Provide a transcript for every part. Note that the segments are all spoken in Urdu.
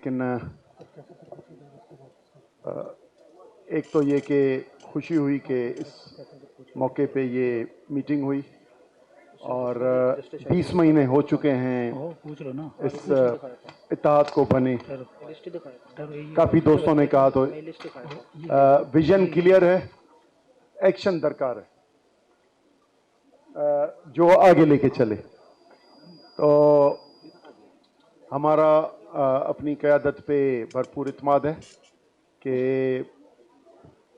لیکن ایک تو یہ کہ خوشی ہوئی کہ اس موقع پہ یہ میٹنگ ہوئی، اور 20 مہینے ہو چکے ہیں اس اتحاد کو بنے. کافی دوستوں نے کہا تو ویژن کلیئر ہے، ایکشن درکار ہے جو آگے لے کے چلے. تو ہمارا اپنی قیادت پہ بھرپور اعتماد ہے کہ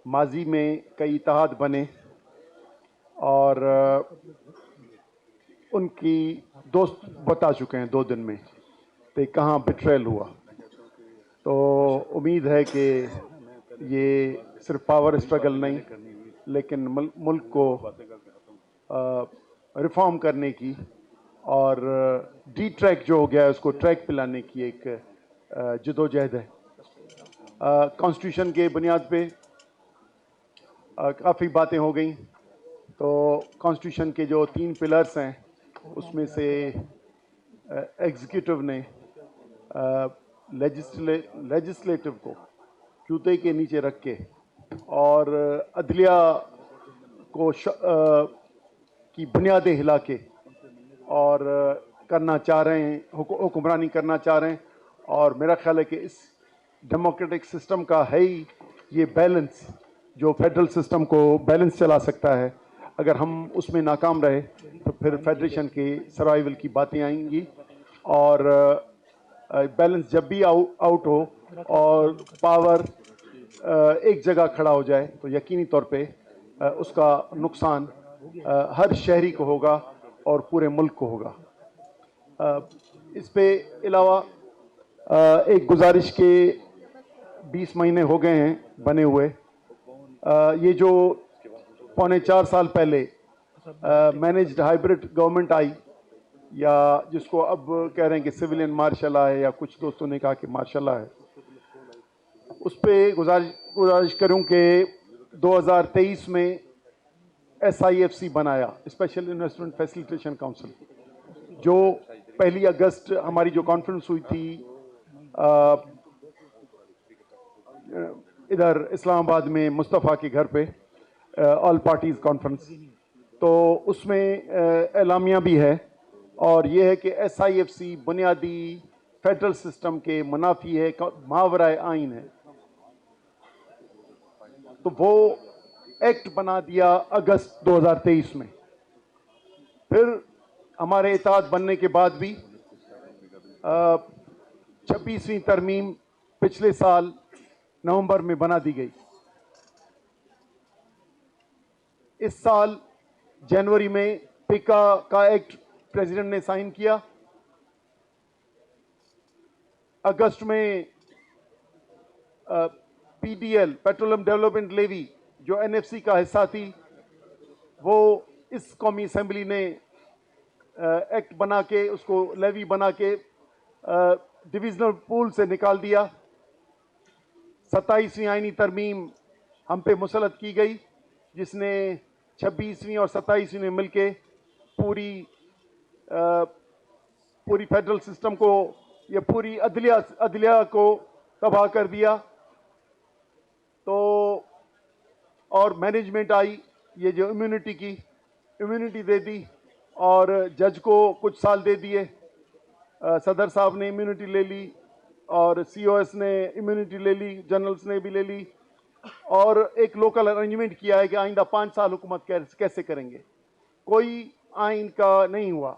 ماضی میں کئی اتحاد بنے اور ان کی دوست بتا چکے ہیں 2 دن میں کہ کہاں بٹریل ہوا. تو امید ہے کہ یہ صرف پاور اسٹرگل نہیں لیکن ملک کو ریفارم کرنے کی اور ڈی ٹریک جو ہو گیا ہے اس کو ٹریک پہ لانے کی ایک جدوجہد ہے. کانسٹیٹیوشن کے بنیاد پہ کافی باتیں ہو گئیں. تو کانسٹیٹیوشن کے جو 3 پلرس ہیں اس میں سے ایگزیکٹو نے لیجسلیٹو کو جوتے کے نیچے رکھ کے اور عدلیہ کو کی بنیادیں ہلا کے اور کرنا چاہ رہے ہیں، حکمرانی کرنا چاہ رہے ہیں. اور میرا خیال ہے کہ اس ڈیموکریٹک سسٹم کا ہے ہی یہ بیلنس جو فیڈرل سسٹم کو بیلنس چلا سکتا ہے. اگر ہم اس میں ناکام رہے تو پھر فیڈریشن کی سروائیول کی باتیں آئیں گی، اور بیلنس جب بھی آؤٹ ہو اور پاور ایک جگہ کھڑا ہو جائے تو یقینی طور پہ اس کا نقصان ہر شہری کو ہوگا اور پورے ملک کو ہوگا. اس پہ علاوہ ایک گزارش کے 20 مہینے ہو گئے ہیں بنے ہوئے. یہ جو 3.25 سال پہلے مینجڈ ہائیبرڈ گورنمنٹ آئی، یا جس کو اب کہہ رہے ہیں کہ سویلین مارشل لا ہے، یا کچھ دوستوں نے کہا کہ مارشل لا ہے، اس پہ گزارش کروں کہ 2023 میں SIFC بنایا، اسپیشل انویسٹمنٹ فیسیلیٹیشن کاؤنسل، جو 1 اگست ہماری جو کانفرنس ہوئی تھی ادھر اسلام آباد میں مصطفیٰ کے گھر پہ، آل پارٹیز کانفرنس، تو اس میں اعلامیہ بھی ہے، اور یہ ہے کہ SIFC بنیادی فیڈرل سسٹم کے منافی ہے، ماورائے آئین ہے. تو وہ ایکٹ بنا دیا اگست 2023 میں. پھر ہمارے اتحاد بننے کے بعد بھی 26ویں ترمیم پچھلے سال نومبر میں بنا دی گئی. اس سال جنوری میں پیکا کا ایکٹ پریزیڈنٹ نے سائن کیا. اگست میں PDL پیٹرولیم ڈیولپمنٹ لیوی جو NFC کا حصہ تھی، وہ اس قومی اسمبلی نے ایکٹ بنا کے اس کو لیوی بنا کے ڈویژنل پول سے نکال دیا. 27ویں آئینی ترمیم ہم پہ مسلط کی گئی، جس نے 26ویں اور 27ویں میں مل کے پوری فیڈرل سسٹم کو، یا پوری عدلیہ کو تباہ کر دیا. تو اور مینجمنٹ آئی، یہ جو امیونٹی دے دی، اور جج کو کچھ سال دے دیے. صدر صاحب نے امیونٹی لے لی، اور COS نے امیونٹی لے لی، جنرلز نے بھی لے لی، اور ایک لوکل ارینجمنٹ کیا ہے کہ آئندہ 5 سال حکومت کیسے کریں گے. کوئی آئین کا نہیں ہوا،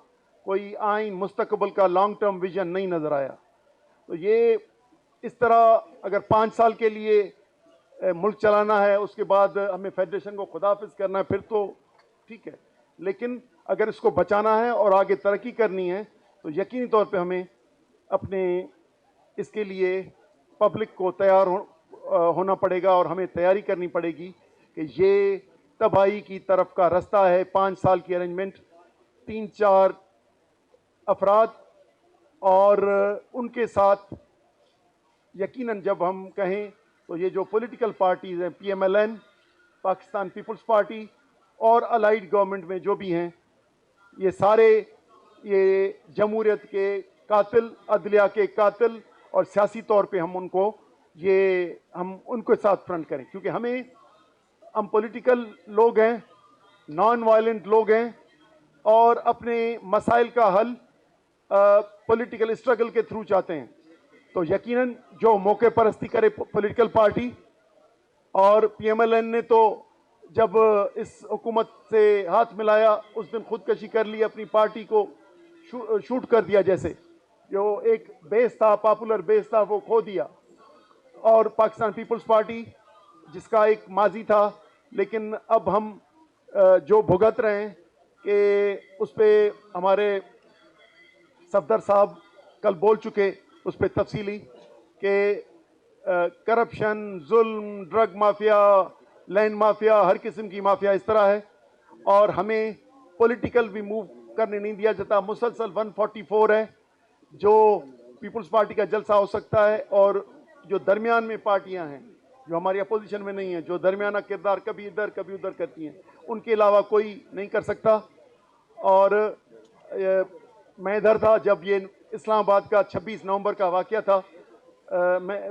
کوئی آئین مستقبل کا لانگ ٹرم ویژن نہیں نظر آیا. تو یہ اس طرح اگر 5 سال کے لیے ملک چلانا ہے، اس کے بعد ہمیں فیڈریشن کو خداحافظ کرنا ہے، پھر تو ٹھیک ہے. لیکن اگر اس کو بچانا ہے اور آگے ترقی کرنی ہے تو یقینی طور پہ ہمیں اپنے اس کے لیے پبلک کو تیار ہونا پڑے گا، اور ہمیں تیاری کرنی پڑے گی کہ یہ تباہی کی طرف کا رستہ ہے. 5 سال کی ارینجمنٹ، 3-4 افراد، اور ان کے ساتھ یقیناً جب ہم کہیں تو یہ جو پولیٹیکل پارٹیز ہیں، PMLN، پاکستان پیپلز پارٹی، اور الائیڈ گورنمنٹ میں جو بھی ہیں، یہ سارے یہ جمہوریت کے قاتل، عدلیہ کے قاتل اور سیاسی طور پہ ہم ان کے ساتھ فرنٹ کریں، کیونکہ ہم پولیٹیکل لوگ ہیں، نان وائلنٹ لوگ ہیں، اور اپنے مسائل کا حل پولیٹیکل اسٹرگل کے تھرو چاہتے ہیں. تو یقیناً جو موقع پرستی کرے پولیٹیکل پارٹی، اور پی ایم ایل این نے تو جب اس حکومت سے ہاتھ ملایا اس دن خودکشی کر لی، اپنی پارٹی کو شوٹ کر دیا، جیسے جو ایک بیس تھا، پاپولر بیس تھا، وہ کھو دیا. اور پاکستان پیپلز پارٹی جس کا ایک ماضی تھا، لیکن اب ہم جو بھگت رہے ہیں کہ اس پہ ہمارے صفدر صاحب کل بول چکے اس پہ تفصیلی کہ کرپشن، ظلم، ڈرگ مافیا، لینڈ مافیا، ہر قسم کی مافیا اس طرح ہے، اور ہمیں پولیٹیکل بھی موو کرنے نہیں دیا جاتا. مسلسل 144 ہے جو پیپلز پارٹی کا جلسہ ہو سکتا ہے، اور جو درمیان میں پارٹیاں ہیں جو ہماری اپوزیشن میں نہیں ہیں، جو درمیانہ کردار کبھی ادھر کبھی ادھر کرتی ہیں، ان کے علاوہ کوئی نہیں کر سکتا. اور میں ادھر تھا جب یہ اسلام آباد کا 26 نومبر کا واقعہ تھا،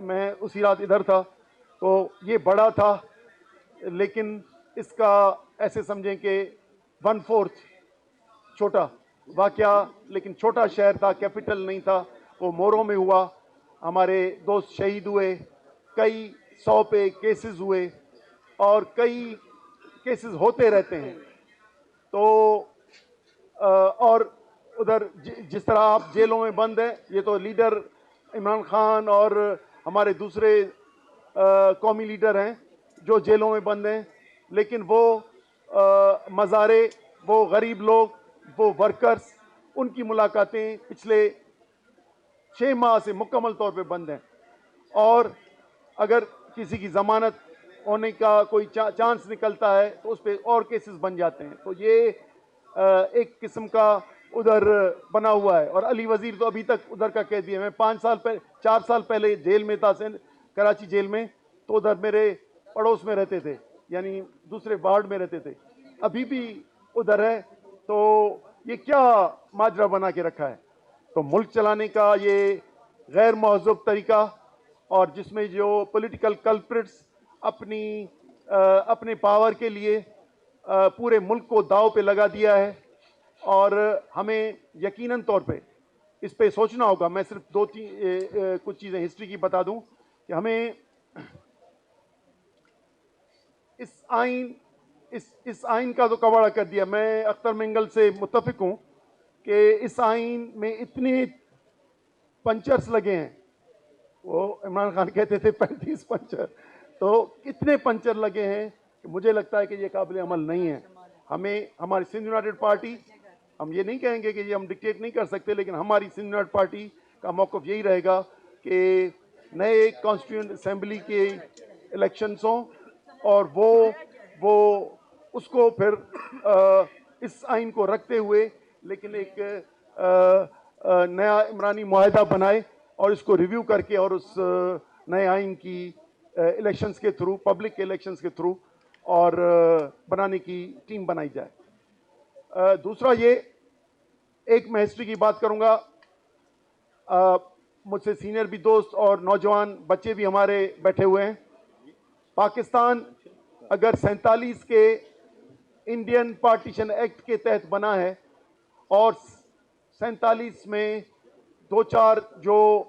میں اسی رات ادھر تھا. تو یہ بڑا تھا، لیکن اس کا ایسے سمجھیں کہ 1/4 چھوٹا واقعہ، لیکن چھوٹا شہر تھا، کیپٹل نہیں تھا. وہ موروں میں ہوا، ہمارے دوست شہید ہوئے، کئی 100 پہ کیسز ہوئے، اور کئی کیسز ہوتے رہتے ہیں. تو اور ادھر جس طرح آپ جیلوں میں بند ہیں، یہ تو لیڈر عمران خان اور ہمارے دوسرے قومی لیڈر ہیں جو جیلوں میں بند ہیں، لیکن وہ مزارے، وہ غریب لوگ، وہ ورکرز، ان کی ملاقاتیں پچھلے 6 ماہ سے مکمل طور پہ بند ہیں. اور اگر کسی کی ضمانت ہونے کا کوئی چانس نکلتا ہے تو اس پہ اور کیسز بن جاتے ہیں. تو یہ ایک قسم کا ادھر بنا ہوا ہے. اور علی وزیر تو ابھی تک ادھر کا قیدی ہے. میں 4 سال پہلے جیل میں تھا، کراچی جیل میں، تو ادھر میرے پڑوس میں رہتے تھے، یعنی دوسرے وارڈ میں رہتے تھے، ابھی بھی ادھر ہے. تو یہ کیا ماجرا بنا کے رکھا ہے؟ تو ملک چلانے کا یہ غیر مہذب طریقہ، اور جس میں جو پولیٹیکل کلپرٹس اپنے پاور کے لیے پورے ملک کو داؤ پہ لگا دیا ہے. اور ہمیں یقیناً طور پہ اس پہ سوچنا ہوگا. میں صرف کچھ چیزیں ہسٹری کی بتا دوں کہ ہمیں اس آئین کا تو کباڑہ کر دیا. میں اختر منگل سے متفق ہوں کہ اس آئین میں اتنے پنچرز لگے ہیں. وہ عمران خان کہتے تھے 35 پنچر، تو اتنے پنچر لگے ہیں کہ مجھے لگتا ہے کہ یہ قابل عمل نہیں ہے. ہمیں ہماری سندھ یونائیٹڈ پارٹی، ہم یہ نہیں کہیں گے کہ یہ ہم ڈکٹیٹ نہیں کر سکتے، لیکن ہماری سندھ یونائیٹڈ پارٹی کا موقف یہی رہے گا کہ نئے کانسٹیٹیوئنٹ اسمبلی کے الیکشنز ہوں، اور وہ اس کو پھر اس آئین کو رکھتے ہوئے لیکن ایک نیا عمرانی معاہدہ بنائے، اور اس کو ریویو کر کے اور اس نئے آئین کی الیکشنز کے تھرو، پبلک الیکشنز کے تھرو، اور بنانے کی ٹیم بنائی جائے. دوسرا یہ ایک میں ہسٹری کی بات کروں گا. مجھ سے سینئر بھی دوست اور نوجوان بچے بھی ہمارے بیٹھے ہوئے ہیں. پاکستان اگر 47 کے انڈین پارٹیشن ایکٹ کے تحت بنا ہے، اور 47 میں 2-4 جو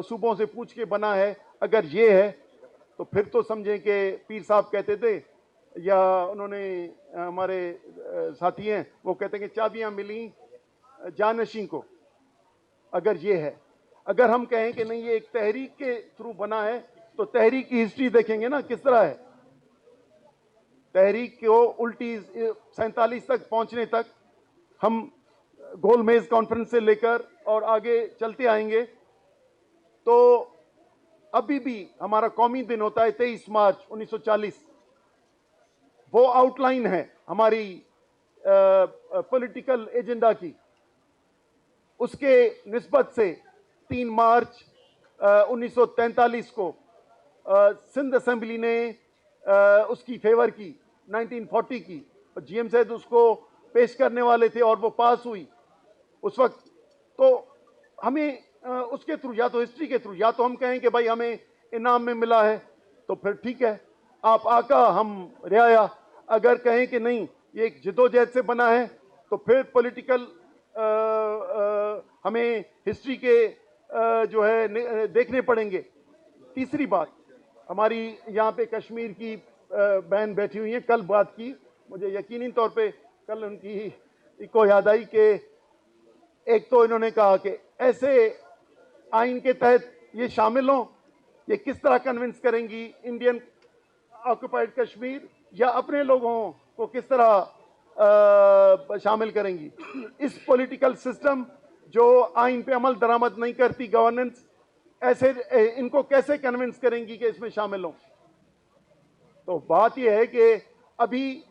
صوبوں سے پوچھ کے بنا ہے، اگر یہ ہے تو پھر تو سمجھیں کہ پیر صاحب کہتے تھے، یا انہوں نے ہمارے ساتھی ہیں وہ کہتے ہیں کہ چابیاں ملیں جانشین کو. اگر یہ ہے، اگر ہم کہیں کہ نہیں یہ ایک تحریک کے تھرو بنا ہے، تو تحریک کی ہسٹری دیکھیں گے نا کس طرح ہے. تحریک کو الٹی 47 تک پہنچنے تک ہم گول میز کانفرنس سے لے کر اور آگے چلتے آئیں گے. تو ابھی بھی ہمارا قومی دن ہوتا ہے 23 مارچ 1940. وہ آؤٹ لائن ہے ہماری پولیٹیکل ایجنڈا کی. اس کے نسبت سے 3 مارچ 1943 کو سندھ اسمبلی نے اس کی فیور کی 1940 کی. جی ایم صاحب اس کو پیش کرنے والے تھے اور وہ پاس ہوئی اس وقت. تو ہمیں اس کے تھرو، یا تو ہسٹری کے تھرو، یا تو ہم کہیں کہ بھائی ہمیں انعام میں ملا ہے تو پھر ٹھیک ہے، آپ آقا ہم رعایا. اگر کہیں کہ نہیں یہ ایک جدوجہد سے بنا ہے تو پھر پولیٹیکل ہمیں ہسٹری کے جو ہے دیکھنے پڑیں گے. تیسری بات، ہماری یہاں پہ کشمیر کی بہن بیٹھی ہوئی ہیں، کل بات کی، مجھے یقینی طور پہ کل ان کی کو یاد آئی کہ ایک تو انہوں نے کہا کہ ایسے آئین کے تحت یہ شامل ہوں، یہ کس طرح کنونس کریں گی انڈین آکوپائڈ کشمیر، یا اپنے لوگوں کو کس طرح شامل کریں گی. اس پولیٹیکل سسٹم جو آئین پہ عمل درآمد نہیں کرتی، گورننس، ایسے ان کو کیسے کنونس کریں گی کہ اس میں شامل ہوں. تو بات یہ ہے کہ ابھی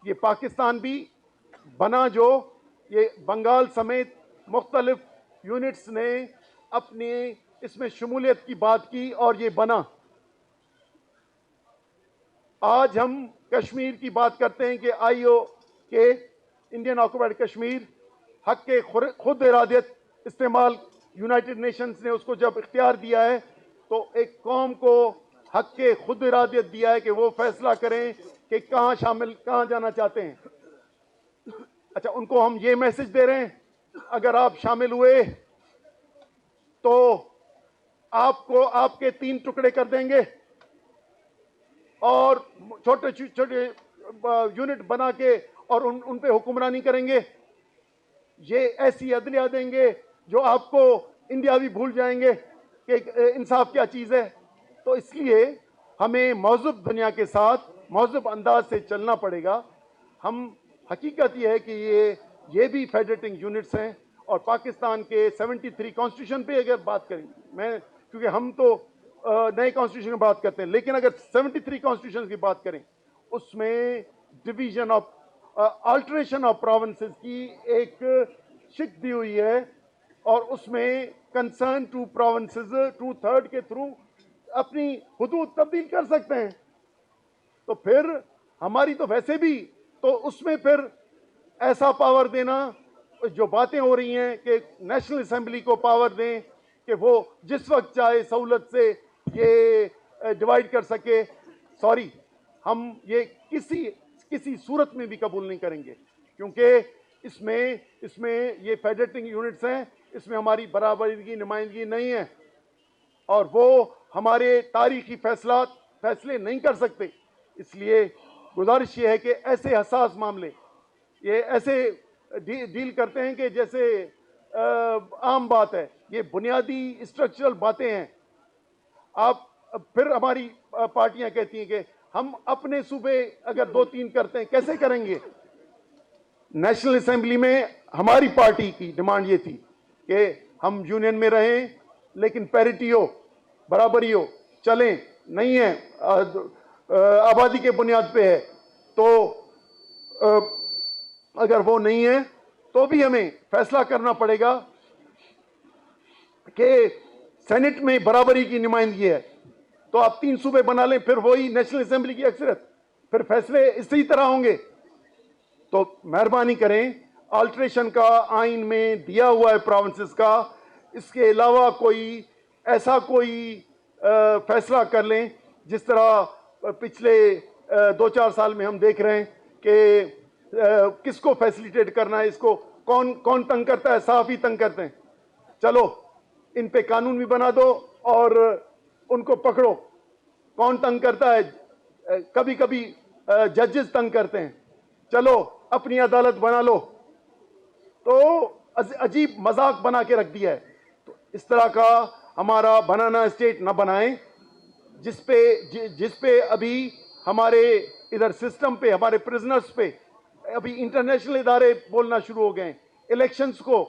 یہ پاکستان بھی بنا، جو یہ بنگال سمیت مختلف یونٹس نے اپنے اس میں شمولیت کی بات کی اور یہ بنا. آج ہم کشمیر کی بات کرتے ہیں کہ آئی او کے انڈین آکوپائڈ کشمیر حق کے خود ارادیت استعمال، یونائٹڈ نیشنز نے اس کو جب اختیار دیا ہے تو ایک قوم کو حق کے خود ارادیت دیا ہے کہ وہ فیصلہ کریں کہ کہاں جانا چاہتے ہیں. اچھا، ان کو ہم یہ میسج دے رہے ہیں اگر آپ شامل ہوئے تو آپ کو آپ کے 3 ٹکڑے کر دیں گے اور چھوٹے چھوٹے یونٹ بنا کے اور ان پہ حکمرانی کریں گے. یہ ایسی عدلیہ دیں گے جو آپ کو انڈیا بھی بھول جائیں گے کہ انصاف کیا چیز ہے. تو اس لیے ہمیں مہذب دنیا کے ساتھ مہذب انداز سے چلنا پڑے گا. ہم حقیقت یہ ہے کہ یہ بھی فیڈریٹنگ یونٹس ہیں، اور پاکستان کے 73 کانسٹیٹیوشن پہ اگر بات کریں، کیونکہ ہم تو نئے کانسٹیٹیوشن کی بات کرتے ہیں، لیکن اگر 73 کانسٹیٹیوشن کی بات کریں اس میں division of alteration of provinces کی ایک شک دی ہوئی ہے، اور اس میں کنسرن ٹو پروونسز 2/3 کے تھرو اپنی حدود تبدیل کر سکتے ہیں. تو پھر ہماری تو ویسے بھی تو اس میں پھر ایسا پاور دینا، جو باتیں ہو رہی ہیں کہ نیشنل اسمبلی کو پاور دیں کہ وہ جس وقت چاہے سہولت سے یہ ڈیوائیڈ کر سکے، سوری، ہم یہ کسی صورت میں بھی قبول نہیں کریں گے، کیونکہ اس میں یہ فیڈریٹنگ یونٹس ہیں، اس میں ہماری برابری کی نمائندگی نہیں ہے، اور وہ ہمارے تاریخی فیصلے نہیں کر سکتے. اس لیے گزارش یہ ہے کہ ایسے حساس معاملے یہ ایسے ڈیل کرتے ہیں کہ جیسے عام بات ہے، یہ بنیادی اسٹرکچرل باتیں ہیں. آپ پھر ہماری پارٹیاں کہتی ہیں کہ ہم اپنے صوبے اگر 2-3 کرتے ہیں کیسے کریں گے. نیشنل اسمبلی میں ہماری پارٹی کی ڈیمانڈ یہ تھی کہ ہم یونین میں رہیں لیکن پیرٹی ہو، برابری ہو، چلیں. نہیں ہے، آبادی کے بنیاد پہ ہے، تو اگر وہ نہیں ہے تو بھی ہمیں فیصلہ کرنا پڑے گا کہ سینٹ میں برابری کی نمائندگی ہے تو آپ 3 صوبے بنا لیں، پھر وہی نیشنل اسمبلی کی اکثریت، پھر فیصلے اسی طرح ہوں گے. تو مہربانی کریں، آلٹریشن کا آئین میں دیا ہوا ہے پروونسز کا، اس کے علاوہ ایسا کوئی فیصلہ کر لیں جس طرح پچھلے 2-4 سال میں ہم دیکھ رہے ہیں کہ کس کو فیسیلیٹیٹ کرنا ہے، اس کو کون تنگ کرتا ہے، صحافی تنگ کرتے ہیں. چلو ان پہ قانون بھی بنا دو اور ان کو پکڑو. کون تنگ کرتا ہے؟ کبھی کبھی ججز تنگ کرتے ہیں. چلو اپنی عدالت بنا لو. تو عجیب مذاق بنا کے رکھ دیا ہے. تو اس طرح کا ہمارا بنانا اسٹیٹ نہ بنائیں جس پہ ابھی ہمارے ادھر سسٹم پہ، ہمارے پرزنرز پہ ابھی انٹرنیشنل ادارے بولنا شروع ہو گئے، الیکشنز کو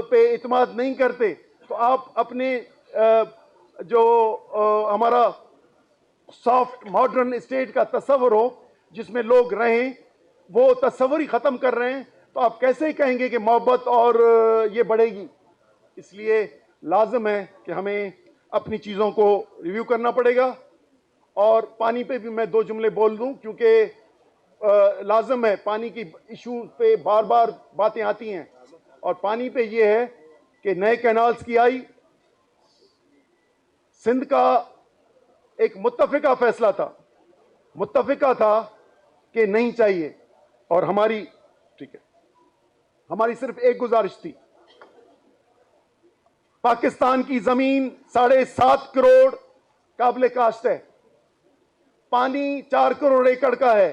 پہ اعتماد نہیں کرتے. تو آپ اپنے جو ہمارا سافٹ ماڈرن اسٹیٹ کا تصور ہو جس میں لوگ رہیں، وہ تصور ہی ختم کر رہے ہیں. تو آپ کیسے کہیں گے کہ محبت اور یہ بڑھے گی؟ اس لیے لازم ہے کہ ہمیں اپنی چیزوں کو ریویو کرنا پڑے گا. اور پانی پہ بھی میں 2 جملے بول دوں، کیونکہ لازم ہے، پانی کی ایشو پہ بار بار باتیں آتی ہیں. اور پانی پہ یہ ہے کہ نئے کینالز کی آئی. سندھ کا ایک متفقہ فیصلہ تھا, متفقہ تھا کہ نہیں چاہیے, اور ہماری ٹھیک ہے, ہماری صرف ایک گزارش تھی. پاکستان کی زمین 7.5 کروڑ قابل کاشت ہے, پانی 4 کروڑ ایکڑ کا ہے.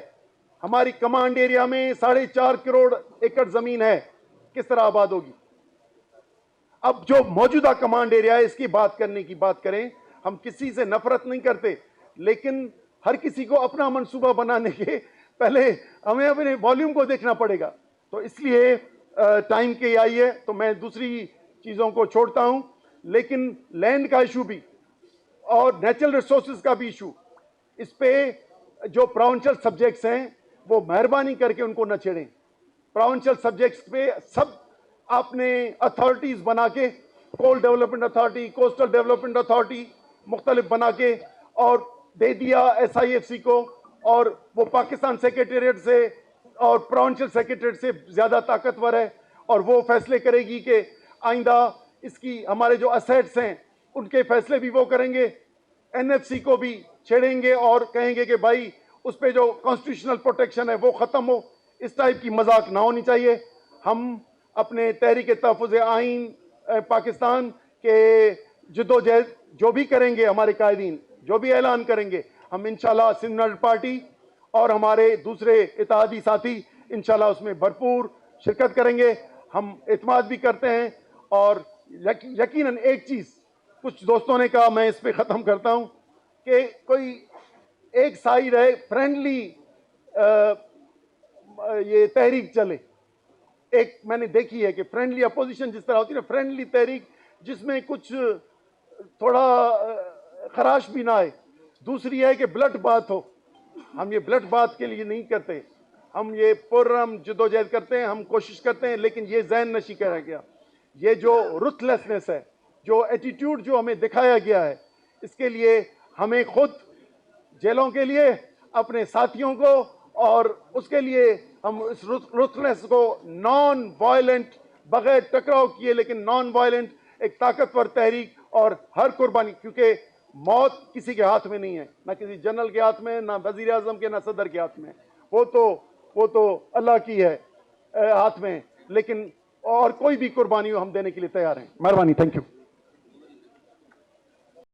ہماری کمانڈ ایریا میں 4.5 کروڑ ایکڑ زمین ہے, کس طرح آباد ہوگی؟ اب جو موجودہ کمانڈ ایریا ہے اس کی بات کرنے کی بات کریں. ہم کسی سے نفرت نہیں کرتے, لیکن ہر کسی کو اپنا منصوبہ بنانے کے پہلے ہمیں اپنے والیوم کو دیکھنا پڑے گا. تو اس لیے ٹائم کی آئی ہے, تو میں دوسری چیزوں کو چھوڑتا ہوں. لیکن لینڈ کا ایشو بھی اور نیچرل ریسورسز کا بھی ایشو, اس پہ جو پروونشل سبجیکٹس ہیں وہ مہربانی کر کے ان کو نہ چھیڑیں. پروونشل سبجیکٹس پہ سب آپ نے اتھارٹیز بنا کے, coal development authority, coastal development authority مختلف بنا کے اور دے دیا SIFC کو, اور وہ پاکستان سیکریٹریٹ سے اور پروونشل سیکریٹریٹ سے زیادہ طاقتور ہے, اور وہ فیصلے کرے گی کہ آئندہ اس کی ہمارے جو اسیٹس ہیں ان کے فیصلے بھی وہ کریں گے. NFC کو بھی چھیڑیں گے اور کہیں گے کہ بھائی اس پہ جو کانسٹیٹیوشنل پروٹیکشن ہے وہ ختم ہو. اس ٹائپ کی مذاق نہ ہونی چاہیے. ہم اپنے تحریک تحفظ آئین پاکستان کے جدوجہد جو بھی کریں گے, ہمارے قائدین جو بھی اعلان کریں گے, ہم انشاءاللہ سندھ نیشنل پارٹی اور ہمارے دوسرے اتحادی ساتھی انشاءاللہ اس میں بھرپور شرکت کریں گے. ہم اعتماد بھی کرتے ہیں, اور یقیناً ایک چیز کچھ دوستوں نے کہا, میں اس پہ ختم کرتا ہوں, کہ کوئی ایک سائیڈ ہے فرینڈلی یہ تحریک چلے. ایک میں نے دیکھی ہے کہ فرینڈلی اپوزیشن جس طرح ہوتی ہے نا, فرینڈلی تحریک جس میں کچھ تھوڑا خراش بھی نہ آئے. دوسری ہے کہ بلٹ بات ہو. ہم یہ بلٹ بات کے لیے نہیں کرتے, ہم یہ پرم جدوجہد کرتے ہیں, ہم کوشش کرتے ہیں, لیکن یہ ذہن نشی کرا گیا, یہ جو رتھلیسنس ہے, جو ایٹیٹیوڈ جو ہمیں دکھایا گیا ہے, اس کے لیے ہمیں خود جیلوں کے لیے, اپنے ساتھیوں کو, اور اس کے لیے ہم اس رتھلیس کو نان وائلنٹ, بغیر ٹکراؤ کیے لیکن نان وائلنٹ ایک طاقتور تحریک, اور ہر قربانی, کیونکہ موت کسی کے ہاتھ میں نہیں ہے, نہ کسی جنرل کے ہاتھ میں, نہ وزیر اعظم کے, نہ صدر کے ہاتھ میں, وہ تو اللہ کی ہے ہاتھ میں. لیکن اور کوئی بھی قربانی ہو ہم دینے کے لیے تیار ہیں. مہربانی, تھینک یو.